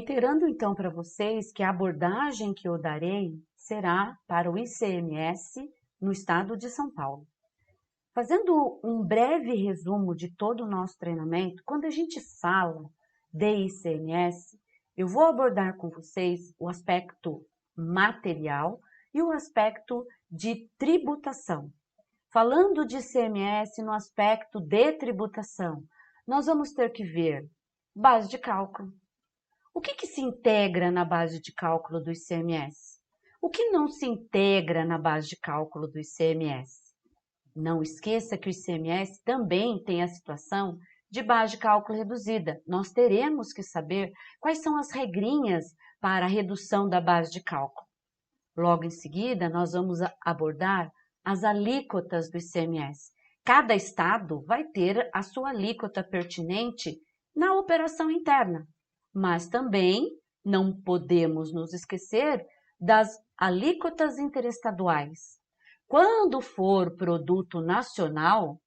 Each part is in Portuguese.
Reiterando então para vocês que a abordagem que eu darei será para o ICMS no estado de São Paulo. Fazendo um breve resumo de todo o nosso treinamento, quando a gente fala de ICMS, eu vou abordar com vocês o aspecto material e o aspecto de tributação. Falando de ICMS no aspecto de tributação, nós vamos ter que ver base de cálculo. O que se integra na base de cálculo do ICMS? O que não se integra na base de cálculo do ICMS? Não esqueça que o ICMS também tem a situação de base de cálculo reduzida. Nós teremos que saber quais são as regrinhas para a redução da base de cálculo. Logo em seguida, nós vamos abordar as alíquotas do ICMS. Cada estado vai ter a sua alíquota pertinente na operação interna, mas também não podemos nos esquecer das alíquotas interestaduais. Quando for produto nacional,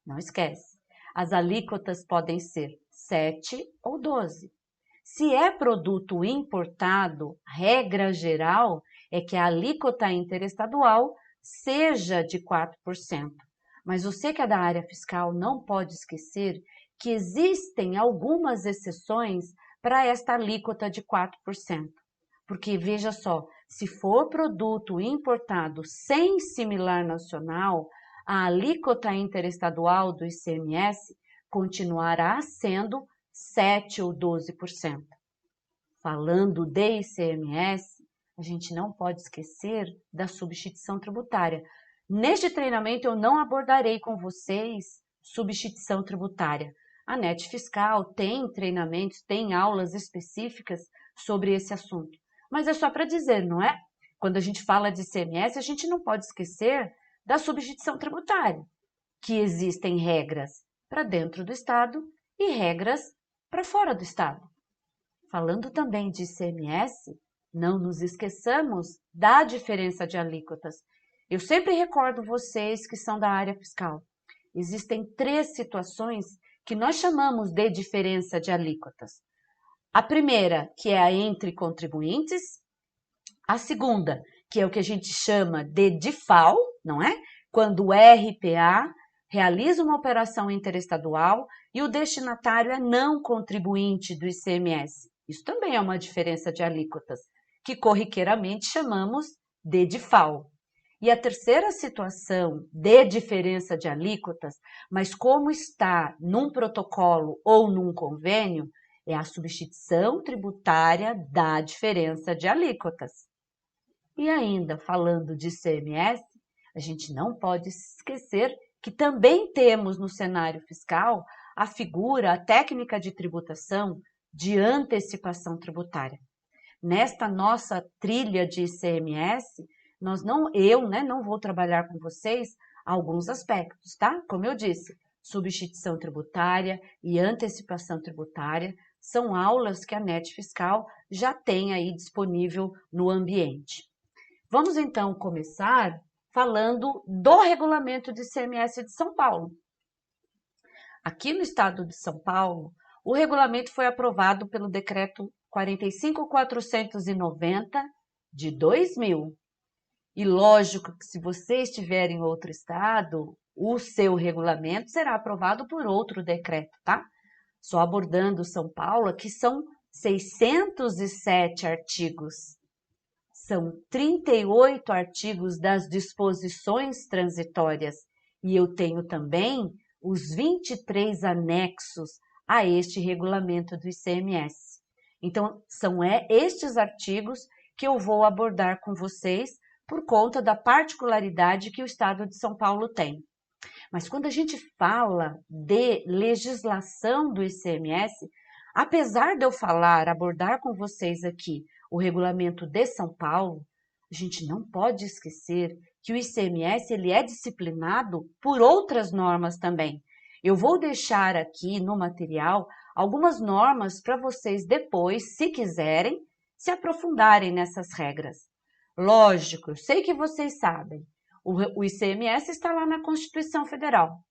não esquece, as alíquotas podem ser 7 ou 12. Se é produto importado, regra geral é que a alíquota interestadual seja de 4%. Mas você que é da área fiscal não pode esquecer que existem algumas exceções para esta alíquota de 4%. Porque, veja só, se for produto importado sem similar nacional, a alíquota interestadual do ICMS continuará sendo 7 ou 12%. Falando de ICMS, a gente não pode esquecer da substituição tributária. Neste treinamento eu não abordarei com vocês substituição tributária. A NET Fiscal tem treinamentos, tem aulas específicas sobre esse assunto. Mas é só para dizer, não é? Quando a gente fala de ICMS, a gente não pode esquecer da substituição tributária, que existem regras para dentro do estado e regras para fora do estado. Falando também de ICMS, não nos esqueçamos da diferença de alíquotas. Eu sempre recordo vocês que são da área fiscal. Existem 3 situações que nós chamamos de diferença de alíquotas. A primeira, que é a entre contribuintes. A segunda, que é o que a gente chama de DIFAL, não é? Quando o RPA realiza uma operação interestadual e o destinatário é não contribuinte do ICMS. Isso também é uma diferença de alíquotas, que corriqueiramente chamamos de DIFAL. E a terceira situação de diferença de alíquotas, mas como está num protocolo ou num convênio, é a substituição tributária da diferença de alíquotas. E ainda, falando de ICMS, a gente não pode esquecer que também temos no cenário fiscal a figura, a técnica de tributação de antecipação tributária. Nesta nossa trilha de ICMS, eu não vou trabalhar com vocês alguns aspectos, tá? Como eu disse, substituição tributária e antecipação tributária são aulas que a NET Fiscal já tem aí disponível no ambiente. Vamos então começar falando do regulamento de ICMS de São Paulo. Aqui no estado de São Paulo, o regulamento foi aprovado pelo decreto 45.490 de 2000. E lógico que se você estiver em outro estado, o seu regulamento será aprovado por outro decreto, tá? Só abordando São Paulo, aqui são 607 artigos. São 38 artigos das disposições transitórias e eu tenho também os 23 anexos a este regulamento do ICMS. Então, são estes artigos que eu vou abordar com vocês por conta da particularidade que o estado de São Paulo tem. Mas quando a gente fala de legislação do ICMS, apesar de eu abordar com vocês aqui o regulamento de São Paulo, a gente não pode esquecer que o ICMS ele é disciplinado por outras normas também. Eu vou deixar aqui no material algumas normas para vocês depois, se quiserem, se aprofundarem nessas regras. Lógico, eu sei que vocês sabem, o ICMS está lá na Constituição Federal.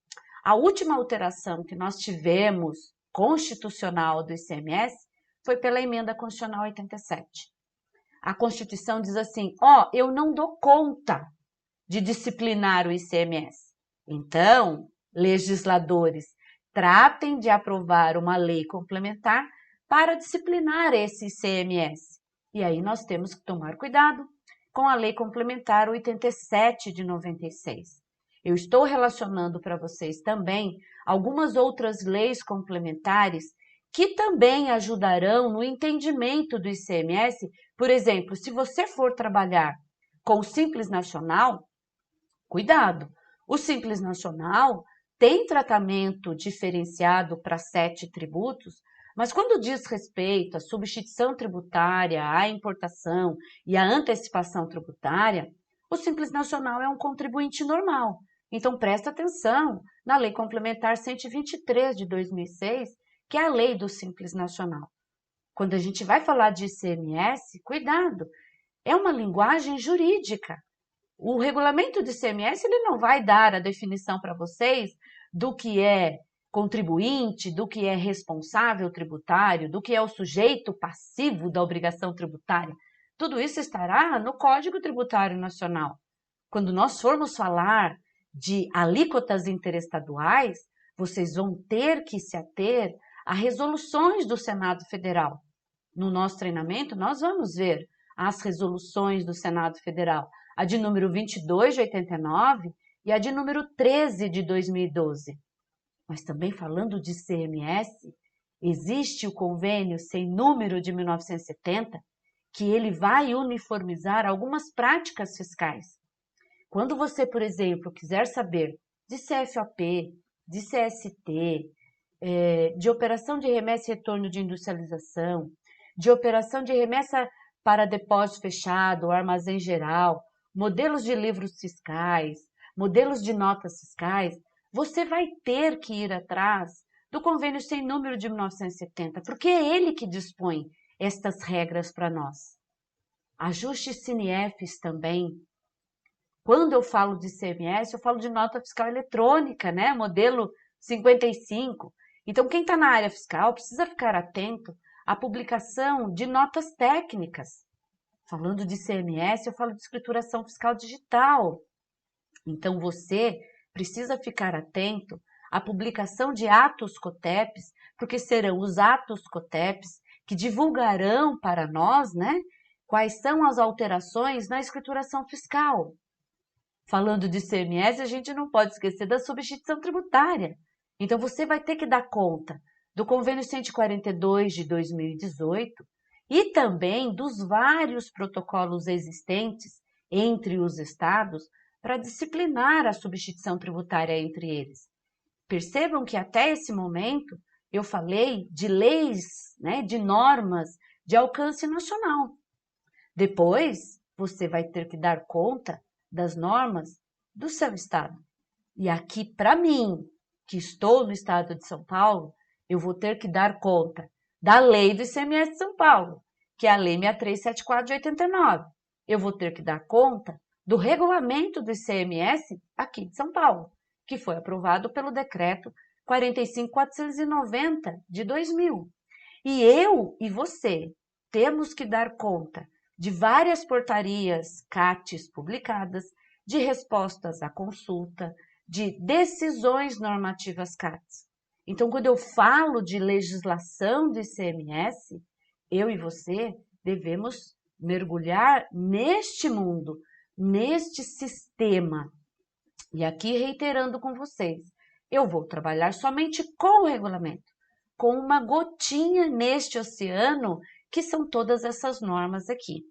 A última alteração que nós tivemos constitucional do ICMS foi pela Emenda Constitucional 87. A Constituição diz assim, eu não dou conta de disciplinar o ICMS. Então, legisladores, tratem de aprovar uma lei complementar para disciplinar esse ICMS. E aí nós temos que tomar cuidado com a Lei Complementar 87 de 96. Eu estou relacionando para vocês também algumas outras leis complementares que também ajudarão no entendimento do ICMS. Por exemplo, se você for trabalhar com o Simples Nacional, cuidado, o Simples Nacional tem tratamento diferenciado para 7 tributos, mas quando diz respeito à substituição tributária, à importação e à antecipação tributária, o Simples Nacional é um contribuinte normal. Então, presta atenção na Lei Complementar 123 de 2006, que é a lei do Simples Nacional. Quando a gente vai falar de ICMS, cuidado, é uma linguagem jurídica. O regulamento de ICMS ele não vai dar a definição para vocês do que é contribuinte, do que é responsável tributário, do que é o sujeito passivo da obrigação tributária. Tudo isso estará no Código Tributário Nacional. Quando nós formos falar de alíquotas interestaduais, vocês vão ter que se ater a resoluções do Senado Federal. No nosso treinamento, nós vamos ver as resoluções do Senado Federal, a de número 22 de 89 e a de número 13 de 2012. Mas também falando de ICMS, existe o convênio sem número de 1970, que ele vai uniformizar algumas práticas fiscais. Quando você, por exemplo, quiser saber de CFOP, de CST, de operação de remessa e retorno de industrialização, de operação de remessa para depósito fechado, armazém geral, modelos de livros fiscais, modelos de notas fiscais, você vai ter que ir atrás do convênio sem número de 1970, porque é ele que dispõe estas regras para nós. Ajustes CINIEFs também. Quando eu falo de ICMS, eu falo de nota fiscal eletrônica, né? Modelo 55. Então, quem está na área fiscal precisa ficar atento à publicação de notas técnicas. Falando de ICMS, eu falo de escrituração fiscal digital. Então, você precisa ficar atento à publicação de atos COTEPs, porque serão os atos COTEPs que divulgarão para nós, né, quais são as alterações na escrituração fiscal. Falando de ICMS, a gente não pode esquecer da substituição tributária. Então, você vai ter que dar conta do Convênio 142 de 2018 e também dos vários protocolos existentes entre os estados para disciplinar a substituição tributária entre eles. Percebam que até esse momento eu falei de leis, né, de normas de alcance nacional. Depois, você vai ter que dar conta das normas do seu estado. E aqui, para mim, que estou no estado de São Paulo, eu vou ter que dar conta da lei do ICMS de São Paulo, que é a Lei 6374 de 89. Eu vou ter que dar conta do regulamento do ICMS aqui de São Paulo, que foi aprovado pelo Decreto 45.490 de 2000. E eu e você temos que dar conta de várias portarias CATs publicadas, de respostas à consulta, de decisões normativas CATs. Então, quando eu falo de legislação do ICMS, eu e você devemos mergulhar neste mundo, neste sistema. E aqui, reiterando com vocês, eu vou trabalhar somente com o regulamento, com uma gotinha neste oceano, que são todas essas normas aqui.